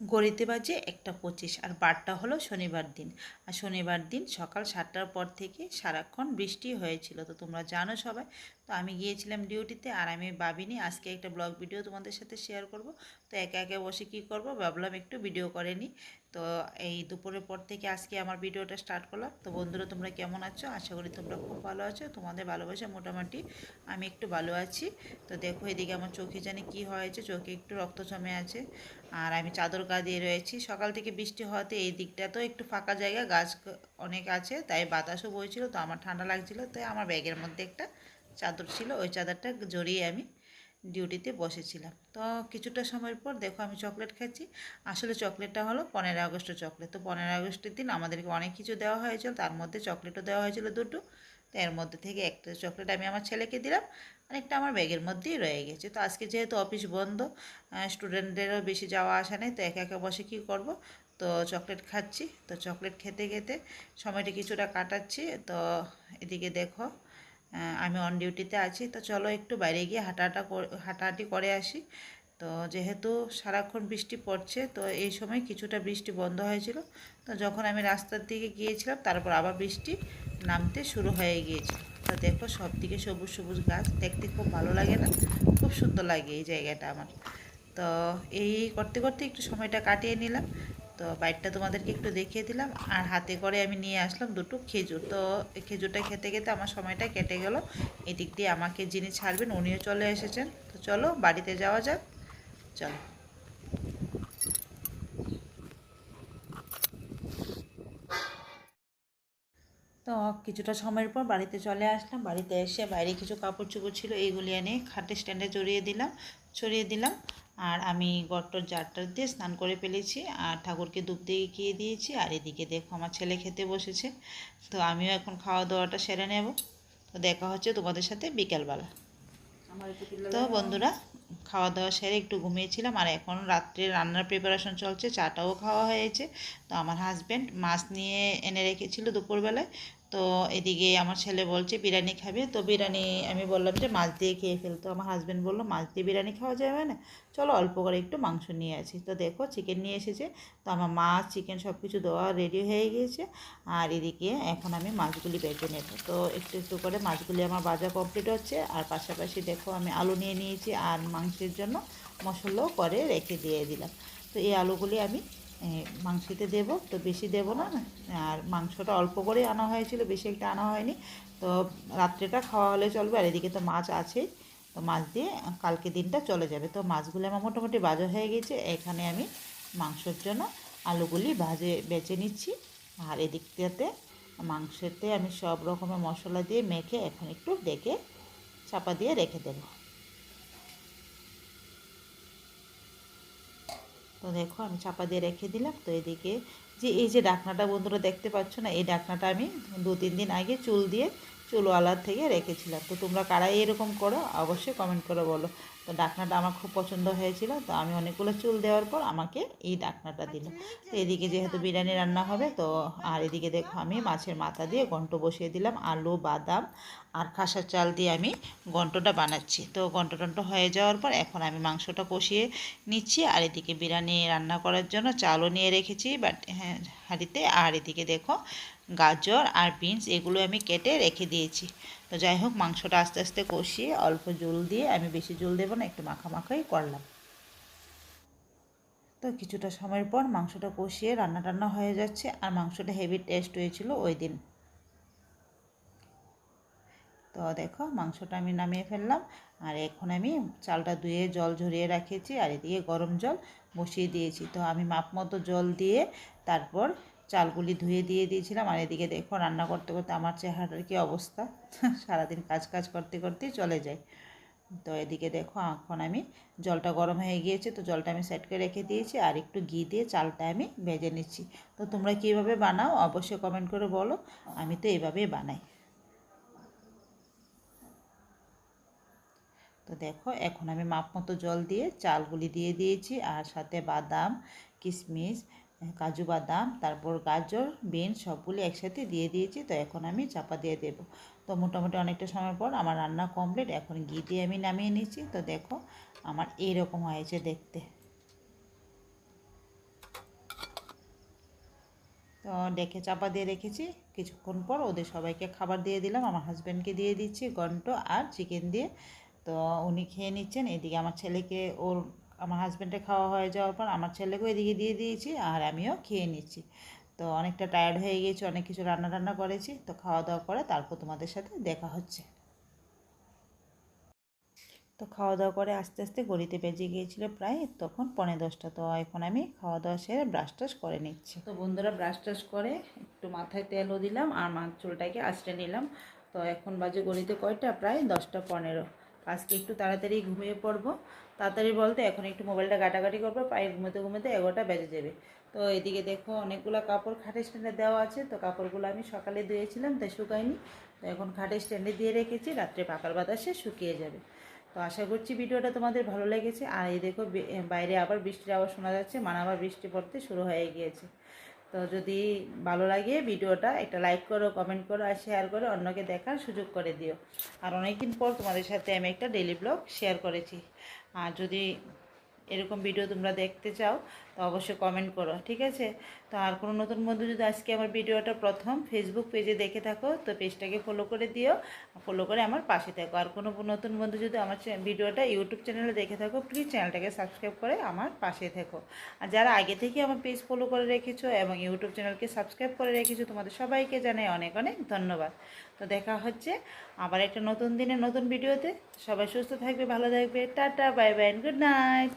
ঘড়িতে বাজে 1টা 25 আর বারটা হলো শনিবার দিন। আর শনিবার দিন সকাল 7টার পর থেকে সারাক্ষণ বৃষ্টি হয়েছিল, তো তোমরা জানো সবাই। তো আমি গিয়েছিলাম ডিউটিতে, আর আমি ভাবিনি আজকে একটা ব্লগ ভিডিও তোমাদের সাথে শেয়ার করব। তো একা একা বসে কি করব, ভাবলাম একটু ভিডিও করে নিই। তো এই দুপুরের পর থেকে আজকে আমার ভিডিওটা স্টার্ট করলাম। তো বন্ধুরা, তোমরা কেমন আছো? আশা করি তোমরা খুব ভালো আছো। তোমাদের ভালোবাসা মোটামুটি আমি একটু ভালো আছি। তো দেখো, এদিকে আমার চোখে জানি কি হয়েছে, চোখে একটু রক্ত জমে আছে। আর আমি চাদর গা দিয়ে রয়েছি। সকাল থেকে বৃষ্টি হওয়াতে এই দিকটা তো একটু ফাঁকা জায়গা, গাছ অনেক আছে, তাই বাতাসও বইছিল। তো আমার ঠান্ডা লাগছিল, তাই আমার ব্যাগের মধ্যে একটা চাদর ছিল, ওই চাদরটা জড়িয়ে আমি ডিউটিতে বসেছিলাম। তো কিছুটা সময়ের পর দেখো আমি চকলেট খাচ্ছি। আসলে চকলেটটা হলো 15 আগস্টের চকলেট। তো 15 আগস্টের দিন আমাদেরকে অনেক কিছু দেওয়া হয়েছিল, তার মধ্যে চকলেটও দেওয়া হয়েছিল দুটো। তো এর মধ্যে থেকে একটা চকলেট আমি আমার ছেলেকে দিলাম, আরেকটা আমার ব্যাগের মধ্যেই রয়ে গেছে। তো আজকে যেহেতু অফিস বন্ধ, স্টুডেন্টদেরও বেশি যাওয়া আসা নেই, তো একা একা বসে কী করব। তো চকলেট খাচ্ছি। তো চকলেট খেতে খেতে সময়টা কিছুটা কাটাচ্ছি। তো এদিকে দেখো, আমি অন ডিউটিতে আছি। তো চলো একটু বাইরে গিয়ে হাঁটাহাঁটি করে আসি। তো যেহেতু সারাক্ষণ বৃষ্টি পড়ছে, তো এই সময় কিছুটা বৃষ্টি বন্ধ হয়েছিল। তো যখন আমি রাস্তার দিকে গিয়েছিলাম, তারপর আবার বৃষ্টি নামতে শুরু হয়ে গিয়েছিল। তো দেখো, সব দিকে সবুজ সবুজ গাছ, দেখতে খুব ভালো লাগে না? খুব সুন্দর লাগে এই জায়গাটা আমার। তো এই করতে করতে একটু সময়টা কাটিয়ে নিলাম। তো বাইকটা তোমাদেরকে একটু দেখিয়ে দিলাম, আর হাতে করে আমি নিয়ে আসলাম দুটো খেজুর। তো এই খেজুরটা খেতে খেতে আমার সময়টা কেটে গেল। এদিক দিয়ে আমাকে যিনি ছাড়বেন উনিও চলে এসেছেন। তো চলো বাড়িতে যাওয়া যাক। চলো। তো কিছুটা সময়ের পর বাড়িতে চলে আসলাম। বাড়িতে এসে বাইরে কিছু কাপড় চোপড় ছিল, এইগুলি এনে খাটের স্ট্যান্ডে ছড়িয়ে দিলাম। আর আমি গট্টর জারটার দিয়ে স্নান করে ফেলেছি, আর ঠাকুরকে ধূপ দিয়ে গিয়ে দিয়েছি। আর এদিকে দেখো আমার ছেলে খেতে বসেছে। তো আমিও এখন খাওয়া দাওয়াটা সেরে নেব। তো দেখা হচ্ছে তোমাদের সাথে বিকেলবেলা। তো বন্ধুরা, খাওয়া দাওয়া সেরে একটু ঘুমিয়েছিলাম, আর এখন রাত্রে রান্নার প্রিপারেশন চলছে, চাটাও খাওয়া হয়েছে। তো আমার হাজব্যান্ড মাছ নিয়ে এনে রেখেছিল দুপুরবেলায়। তো এদিকে আমার ছেলে বলছে বিরিয়ানি খাবে, তো বিরিয়ানি আমি বললাম যে মাছ দিয়ে খেয়ে ফেলতো। আমার হাজব্যান্ড বললো মাছ দিয়ে বিরিয়ানি খাওয়া যাবে না, চলো অল্প করে একটু মাংস নিয়ে আসি। তো দেখো চিকেন নিয়ে এসেছে। তো আমার মাছ চিকেন সব কিছু দেওয়া রেডি হয়ে গিয়েছে। আর এদিকে এখন আমি মাছগুলি বেজে নেব। তো একটু একটু করে মাছগুলি আমার ভাজা কমপ্লিট হচ্ছে, আর পাশাপাশি দেখো আমি আলু নিয়ে নিয়েছি, আর মাংসের জন্য মশলাও করে রেখে দিয়ে দিলাম। তো এই আলুগুলি আমি মাংসতে দেব, তো বেশি দেব না। আর মাংসটা অল্প করে আনা হয়েছিল, বেশি একটা আনা হয়নি। তো রাত্রেটা খাওয়া হলে চলবে, আর এদিকে তো মাছ আছেই। তো মাছ দিয়ে কালকে দিনটা চলে যাবে। তো মাছগুলি আমার মোটামুটি ভাজা হয়ে গেছে। এখানে আমি মাংসর জন্য আলুগুলি বেছে নিচ্ছি। আর এদিকটাতে মাংসতে আমি সব রকমের মশলা দিয়ে মেখে এখন একটু ডেকে চাপা দিয়ে রেখে দেব। তো দেখো আমি চাপা দিয়ে রেখে দিলাম। তো এদিকে এই যে ডাকনাটা বন্ধুরা দেখতে পাচ্ছ না, এই ডাকনাটা আমি 2-3 দিন আগে চুলওয়ালার থেকে রেখেছিলাম। তো তোমরা কারা এরকম করো অবশ্যই কমেন্ট করে বলো। তো ডাকনাটা আমার খুব পছন্দ হয়েছিল, তো আমি অনেকগুলো চুল দেওয়ার পর আমাকে এই ডাকনাটা দিল। তো এদিকে যেহেতু বিরিয়ানি রান্না হবে, তো আর এদিকে দেখো আমি মাছের মাথা দিয়ে ঘন্ট বসিয়ে দিলাম। আলু, বাদাম আর খাসার চাল দিয়ে আমি ঘন্টটা বানাচ্ছি। তো ঘন্ট হয়ে যাওয়ার পর এখন আমি মাংসটা কষিয়ে নিচ্ছি। আর এদিকে বিরিয়ানি রান্না করার জন্য চালও নিয়ে রেখেছি বাট হাঁড়িতে। আর এদিকে দেখো গাজর আর বিনস এগুলো আমি কেটে রেখে দিয়েছি। তো যাই হোক, মাংসটা আস্তে আস্তে কষিয়ে অল্প জল দিয়ে, আমি বেশি জল দেবো না, একটু মাখামাখাই করলাম। তো কিছুটা সময়ের পর মাংসটা কষিয়ে রান্না টান্না হয়ে যাচ্ছে, আর মাংসটা হেভি টেস্ট হয়েছিল ওই দিন। তো দেখো মাংসটা আমি নামিয়ে ফেললাম। আর এখন আমি চালটা ধুয়ে জল ঝরিয়ে রাখেছি, আর এদিকে গরম জল বসিয়ে দিয়েছি। তো আমি মাপ মতো জল দিয়ে তারপর চালগুলি ধুয়ে দিয়ে দিয়েছিলাম। আর এদিকে দেখো রান্না করতে করতে আমার চেহারার কী অবস্থা, সারাদিন কাজ কাজ করতে করতেই চলে যায়। তো এদিকে দেখো এখন আমি জলটা গরম হয়ে গিয়েছে, তো জলটা আমি সেট করে রেখে দিয়েছি, আর একটু ঘি দিয়ে চালটা আমি ভেজে নিচ্ছি। তো তোমরা কীভাবে বানাও অবশ্যই কমেন্ট করে বলো। আমি তো এইভাবেই বানাই। তো দেখো এখন আমি মাপ মতো জল দিয়ে চালগুলি দিয়ে দিয়েছি, আর সাথে বাদাম, কিশমিশ, কাজু বাদাম, তারপর গাজর, বিনস সবগুলি একসাথে দিয়ে দিয়েছি। তো এখন আমি চাপা দিয়ে দেব। তো মোটামুটি অনেকটা সময় পর আমার রান্না কমপ্লিট। এখন ঘি দিয়ে আমি নামিয়ে নিচ্ছি। তো দেখো আমার এইরকম হয়েছে দেখতে। তো ডেকে চাপা দিয়ে রেখেছি। কিছুক্ষণ পর ওদের সবাইকে খাবার দিয়ে দিলাম, আমার হাজব্যান্ডকে দিয়ে দিচ্ছি ঘন্ট আর চিকেন দিয়ে। তো উনি খেয়ে নিচ্ছেন। এদিকে আমার ছেলেকে আমার হাজব্যান্ডের খাওয়া হয়ে যাওয়ার পর আমার ছেলেকেও এদিকে দিয়ে দিয়েছি আর আমিও খেয়ে নিচ্ছি। তো অনেকটা টায়ার্ড হয়ে গিয়েছি, অনেক কিছু রান্না টান্না করেছি। তো খাওয়া দাওয়া করে তারপর তোমাদের সাথে দেখা হচ্ছে। তো খাওয়া দাওয়া করে আস্তে আস্তে ঘড়িতে বেজে গিয়েছিল প্রায় তখন 10:45। তো এখন আমি খাওয়া দাওয়া সেরে ব্রাশ টাশ করে নিচ্ছি। তো বন্ধুরা, ব্রাশ টাশ করে একটু মাথায় তেলও দিলাম আর চুলটাকে আঁচড়ে নিলাম। তো এখন বাজে ঘড়িতে কয়টা, প্রায় 10:15। আজকে একটু তাড়াতাড়ি ঘুমিয়ে পড়বো। তাড়াতাড়ি বলতে এখন একটু মোবাইলটা ঘাটাঘাটি করবো, প্রায় ঘুমোতে ঘুমোতে 11টা বেজে যাবে। তো এদিকে দেখো অনেকগুলো কাপড় খাটে স্ট্যান্ডে দেওয়া আছে। তো কাপড়গুলো আমি সকালে ধুয়েছিলাম, তাই শুকায়নি। তো এখন খাটে স্ট্যান্ডে দিয়ে রেখেছি, রাত্রে পাকার বাতাসে শুকিয়ে যাবে। তো আশা করছি ভিডিওটা তোমাদের ভালো লেগেছে। আর এই দেখো বাইরে আবার বৃষ্টির আওয়াজ শোনা যাচ্ছে, মানে আবার বৃষ্টি পড়তে শুরু হয়ে গিয়েছে। তো যদি ভালো লাগে ভিডিওটা একটা লাইক করো, কমেন্ট করো আর শেয়ার করো, অন্যকে দেখার সুযোগ করে দিও। আর অনেকদিন পর তোমাদের সাথে আমি একটা ডেইলি ব্লগ শেয়ার করেছি। আর যদি এরকম ভিডিও তোমরা দেখতে চাও তো অবশ্যই কমেন্ট করো, ঠিক আছে? তো আর কোনো নতুন বন্ধু যদি আজকে আমার ভিডিওটা প্রথম ফেসবুক পেজে দেখে থাকো তো পেজটাকে ফলো করে দিও, ফলো করে আমার পাশে থাকো। আর কোনো নতুন বন্ধু যদি আমার ভিডিওটা ইউটিউব চ্যানেলে দেখে থাকো প্লিজ চ্যানেলটাকে সাবস্ক্রাইব করে আমার পাশে থেকো। আর যারা আগে থেকে আমার পেজ ফলো করে রেখেছো এবং ইউটিউব চ্যানেলকে সাবস্ক্রাইব করে রেখেছো তোমাদের সবাইকে জানাই অনেক অনেক ধন্যবাদ। তো দেখা হচ্ছে আবার একটা নতুন দিনে নতুন ভিডিওতে। সবাই সুস্থ থাকবে, ভালো থাকবে। Tata, bye bye, good night.